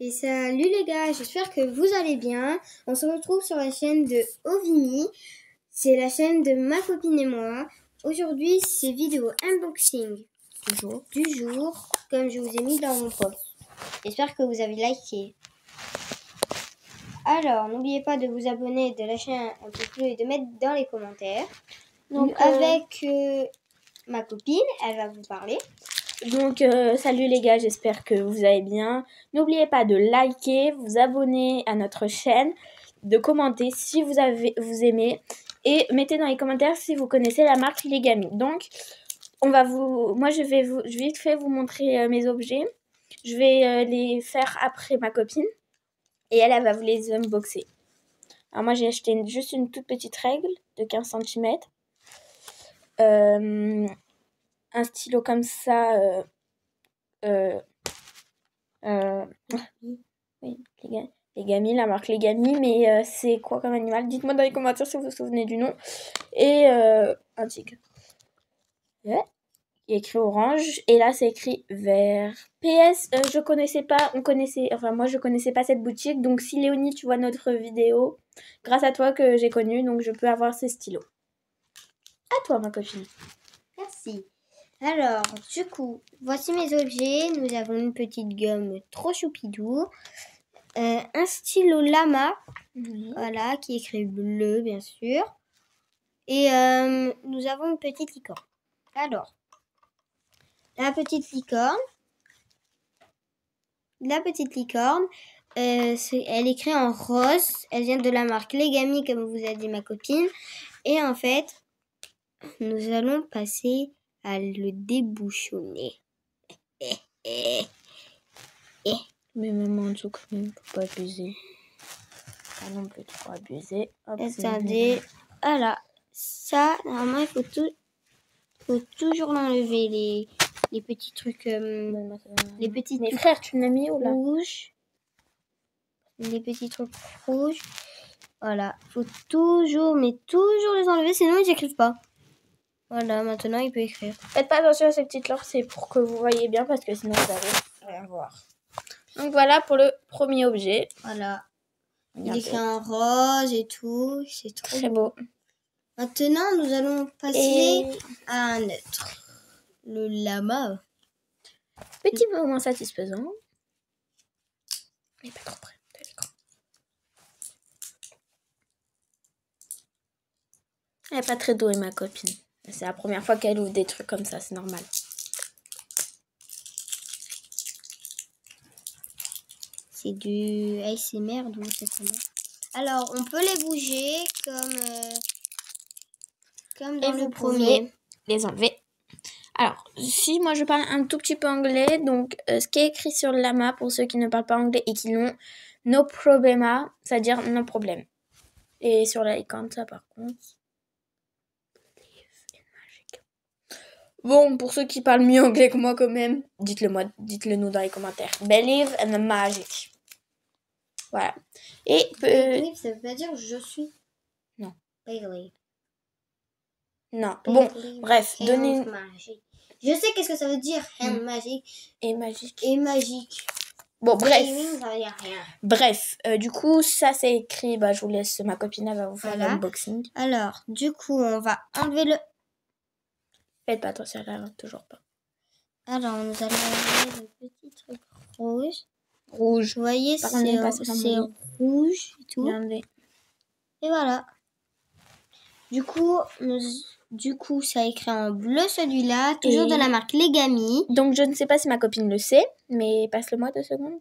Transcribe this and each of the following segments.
Et salut les gars, j'espère que vous allez bien. On se retrouve sur la chaîne de Ovimi. C'est la chaîne de ma copine et moi. Aujourd'hui, c'est vidéo unboxing du jour, comme je vous ai mis dans mon post. J'espère que vous avez liké. Alors, n'oubliez pas de vous abonner, de lâcher un petit peu et de mettre dans les commentaires. Donc, avec ma copine, elle va vous parler. Donc, salut les gars, j'espère que vous allez bien. N'oubliez pas de liker, vous abonner à notre chaîne, de commenter si vous aimez et mettez dans les commentaires si vous connaissez la marque Legami. Donc, je vais vite fait vous montrer mes objets. Je vais les faire après ma copine et elle va vous les unboxer. Alors moi, j'ai acheté juste une toute petite règle de 15 cm. Un stylo comme ça. Oui, Legami, la marque Legami, mais c'est quoi comme animal? Dites-moi dans les commentaires si vous vous souvenez du nom. Et un tigre. Ouais. Il y a écrit orange et là c'est écrit vert. PS, je connaissais pas, moi je connaissais pas cette boutique, donc si Léonie tu vois notre vidéo, grâce à toi que j'ai connu, donc je peux avoir ces stylos. À toi ma copine. Merci. Alors, du coup, voici mes objets. Nous avons une petite gomme trop choupidou, un stylo Lama, voilà, qui est écrit bleu, bien sûr. Et nous avons une petite licorne. Alors, la petite licorne, elle est écrite en rose. Elle vient de la marque Legami, comme vous a dit ma copine. Et en fait, nous allons passer à le débouchonner. Mais maman, en tout cas, faut pas abuser. Pas non plus trop abuser. Hop, attendez, voilà. Ça, normalement, il faut toujours l'enlever, les petits trucs, les petits mes trucs frères, tu l'as mis où là? rouges. Les petits trucs rouges. Voilà, faut toujours les enlever, sinon ils n'écrivent pas. Voilà, maintenant il peut écrire. Faites pas attention à ces petites lampes, c'est pour que vous voyez bien parce que sinon vous allez rien voir. Donc voilà pour le premier objet. Voilà. Regardez. Il écrit en rose et tout, c'est trop très beau. Maintenant, nous allons passer à un autre. Le lama. Petit moment satisfaisant. Mais pas trop près de l'écran. Elle n'est pas très douée ma copine. C'est la première fois qu'elle ouvre des trucs comme ça, c'est normal. C'est du ASMR, donc c'est très bien. Alors, on peut les bouger comme dans le premier. Les enlever. Alors, si moi je parle un tout petit peu anglais, donc ce qui est écrit sur le lama, pour ceux qui ne parlent pas anglais et qui l'ont, no problema, c'est-à-dire non problème. Et sur la icône, ça par contre. Bon, pour ceux qui parlent mieux anglais que moi quand même, dites-le nous dans les commentaires. Believe in the magic. Voilà. Et believe, ça veut pas dire je suis. Non. Believe. Non. Bon, bref, donnez. Je sais qu'est-ce que ça veut dire. Hand magic. Et magique. Et magique. Bon, bref. Ça veut dire rien. Bref, du coup, ça c'est écrit. Bah, je vous laisse. Ma copine elle va vous faire l'unboxing. Alors, du coup, on va enlever le. Faites pas attention, elle n'arrive toujours pas. Alors, nous allons enlever le petit truc rouge. Rouge. Vous voyez, c'est rouge et tout. Et voilà. Du coup, ça écrit en bleu celui-là, toujours de la marque Legami. Donc, je ne sais pas si ma copine le sait, mais passe-le-moi 2 secondes.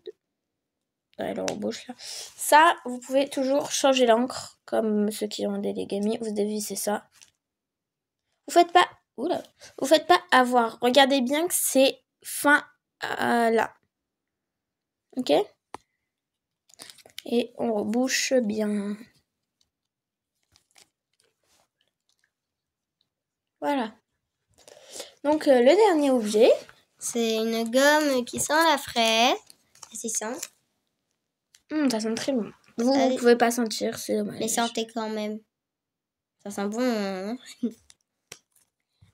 Elle embauche là. Ça, vous pouvez toujours changer l'encre, comme ceux qui ont des Legami. Vous dévissez ça. Vous faites pas. Oula. Vous faites pas avoir. Regardez bien que c'est fin là. Ok? Et on rebouche bien. Voilà. Donc, le dernier objet. C'est une gomme qui sent la fraise. C'est ça. Ça sent très bon. Vous ne pouvez pas sentir, c'est dommage. Mais sentez quand même. Ça sent bon. Hein.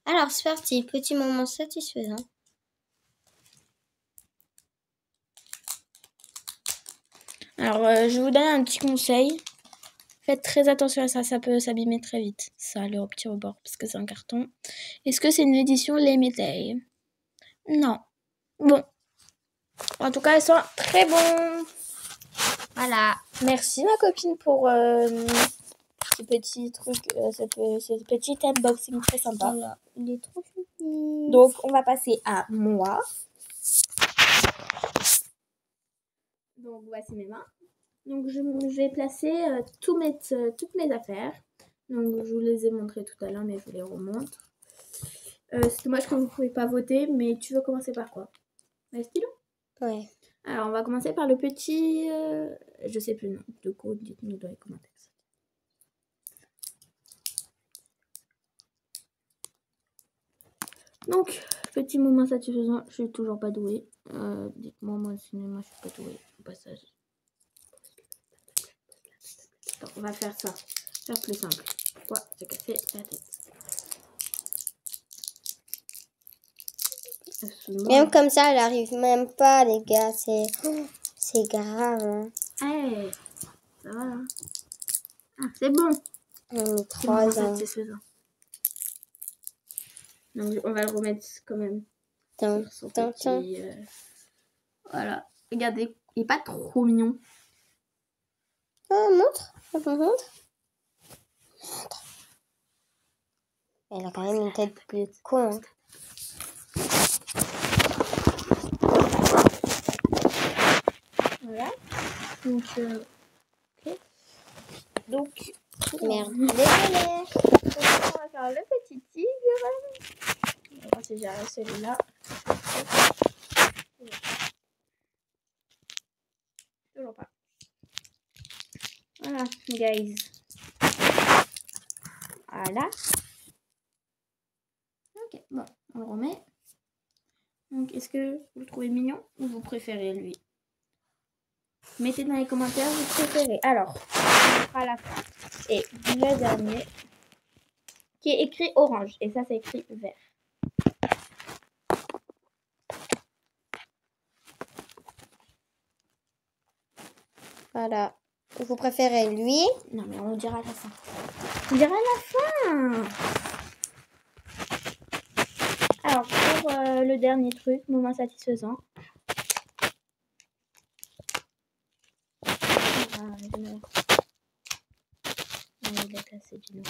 Alors, c'est parti. Petit moment satisfaisant. Alors, je vous donne un petit conseil. Faites très attention à ça, ça peut s'abîmer très vite. Ça, le petit rebord, parce que c'est un carton. Est-ce que c'est une édition limitée? Non. Bon. En tout cas, elles sont très bons. Voilà. Merci, ma copine, pour ce petit truc, ce petit unboxing très sympa. Voilà. Il est trop choupi. Donc, on va passer à moi. Donc, voici mes mains. Donc, je vais placer toutes mes affaires. Donc, je vous les ai montrées tout à l'heure, mais je vous les remontre. C'est dommage que vous ne pouvez pas voter, mais tu veux commencer par quoi? Le stylo? Ouais. Alors, on va commencer par le petit... je sais plus le nom. De quoi, dites-nous dans les commentaires. Donc, petit moment satisfaisant, je suis toujours pas douée. Dites-moi, moi, sinon, moi, je suis pas douée au passage. Attends, on va faire ça. Faire plus simple. Pourquoi j'ai cassé la tête? Même comme ça, elle arrive même pas, les gars. C'est grave. Hein. Hey, ça va là. Ah, c'est bon. On est C'est bon, 3 ans. satisfaisant. Donc, on va le remettre quand même. Sur son petit, voilà. Regardez, il est pas trop mignon. Oh, montre. Montre. Elle a quand même une tête plus con. Hein. Voilà. Donc, ok. Donc, Merde. on va faire le petit tigre. On va voir si j'arrive celui-là. Toujours pas. Voilà, guys. Voilà. Ok, bon, on le remet. Donc, est-ce que vous le trouvez mignon ou vous préférez lui? Mettez dans les commentaires, vous préférez. Alors, on fera la fin. Et le dernier, qui est écrit orange. Et ça, c'est écrit vert. Voilà. Vous préférez lui? Non, mais on dira à la fin. On dira à la fin. Alors, pour le dernier truc, moment satisfaisant. Il est cassé du nom.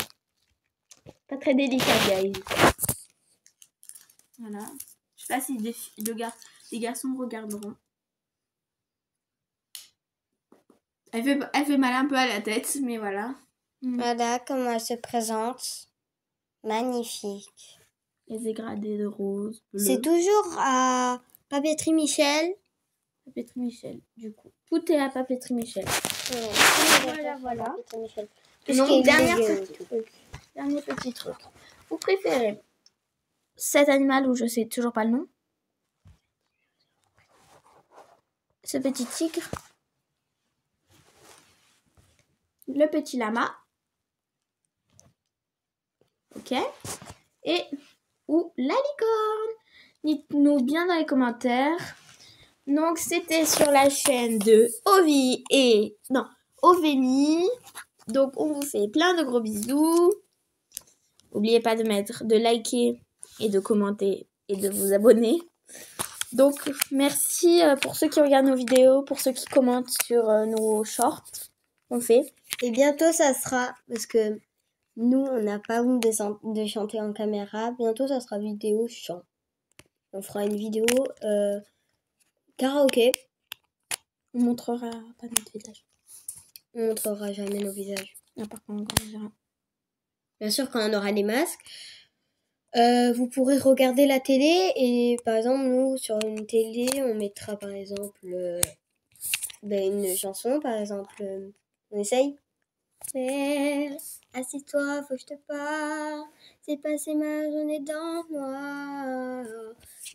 Pas très délicat, guys. Voilà. Je sais pas si les garçons regarderont. Elle fait mal un peu à la tête, mais voilà. Voilà comment elle se présente. Magnifique. Les dégradés de rose, bleu. C'est toujours à Papeterie Michel. Papeterie Michel, du coup. Tout est à Papeterie Michel. Ouais. Voilà. Donc, Donc, dernier petit truc. Vous préférez cet animal où je sais toujours pas le nom? Ce petit tigre? Le petit lama? Ok. Et ou la licorne? Dites-nous bien dans les commentaires. Donc, c'était sur la chaîne de Ovemi. Donc, on vous fait plein de gros bisous. N'oubliez pas de liker et de commenter et de vous abonner. Donc, merci pour ceux qui regardent nos vidéos, pour ceux qui commentent sur nos shorts qu'on fait. Et bientôt, ça sera, parce que nous, on n'a pas honte de chanter en caméra. Bientôt, ça sera vidéo chant. On fera une vidéo karaoké. On montrera pas notre visage. On montrera jamais nos visages. Ah, par contre, on verra. Bien sûr, quand on aura les masques, vous pourrez regarder la télé. Et par exemple, nous, sur une télé, on mettra par exemple une chanson. Par exemple, on essaye. Assis-toi, faut que je te parle. C'est passé ma journée dans le noir.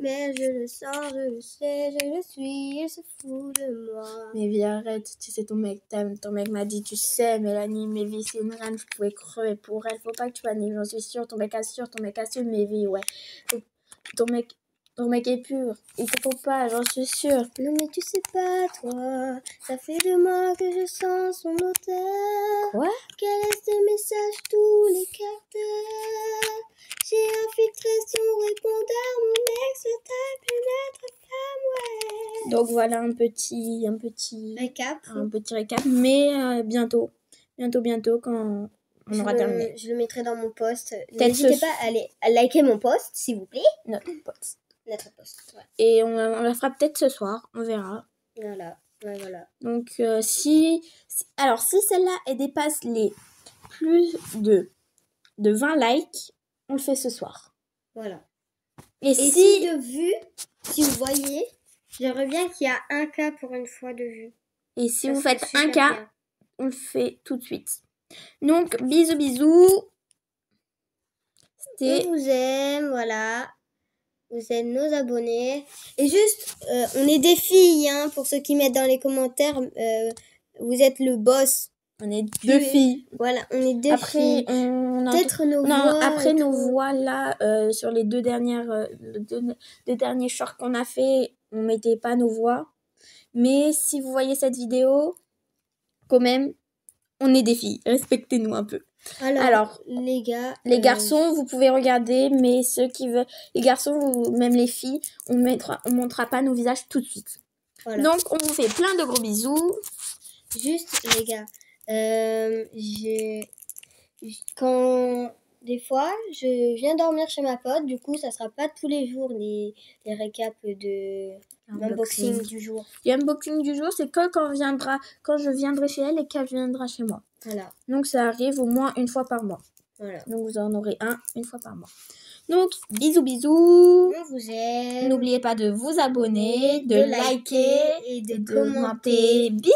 Mais je le sens, je le sais, je le suis, il se fout de moi. Mais viens, arrête, tu sais, ton mec t'aime. Ton mec m'a dit, tu sais, Mélanie, mes vies, c'est une reine, je pouvais crever pour elle. Faut pas que tu paniques, j'en suis sûre. Ton mec assure, mes vies, ouais. Ton mec, Ton mec est pur. Il te faut pas, j'en suis sûre. Non mais tu sais pas, toi, ça fait 2 mois que je sens son odeur. Quoi? Qu'elle laisse des messages tous les quarts d'heure. J'ai infiltré son répondeur, mon ex tape une autre femme, ouais. Donc voilà un petit récap. Mais bientôt quand on aura terminé. Je le mettrai dans mon post. Peut-être N'hésitez pas à liker mon post, s'il vous plaît. Notre post. Notre post, ouais. Et on la fera peut-être ce soir, on verra. Voilà, ouais, voilà. Donc si celle-là elle dépasse les plus de 20 likes, on le fait ce soir. Voilà. Et si de vues, si vous voyez, j'aimerais bien qu'il y a 1K pour une fois de vues. Et si Ça vous serait faites super 1K, bien. on le fait tout de suite. Donc bisous. On vous aime, voilà. Vous êtes nos abonnés. Et juste, on est des filles, hein, pour ceux qui mettent dans les commentaires. Vous êtes le boss. On est deux filles. Voilà, on est deux filles. Peut-être nos voix. Après nos voix là, sur les deux dernières, deux derniers shorts qu'on a fait, on mettait pas nos voix. Mais si vous voyez cette vidéo, quand même, on est des filles. Respectez-nous un peu. Alors les gars, les garçons, vous pouvez regarder, mais ceux qui veulent, les garçons ou même les filles, on montrera pas nos visages tout de suite. Voilà. Donc on vous fait plein de gros bisous. Juste les gars, quand des fois je viens dormir chez ma pote, du coup ça sera pas tous les jours les récaps de l'unboxing du jour. L'unboxing du jour, c'est quand je viendrai chez elle et qu'elle viendra chez moi. Voilà. Donc ça arrive au moins une fois par mois. Voilà. Donc vous en aurez une fois par mois. Donc bisous. On vous aime. N'oubliez pas de vous abonner, de liker et de commenter. Bisous.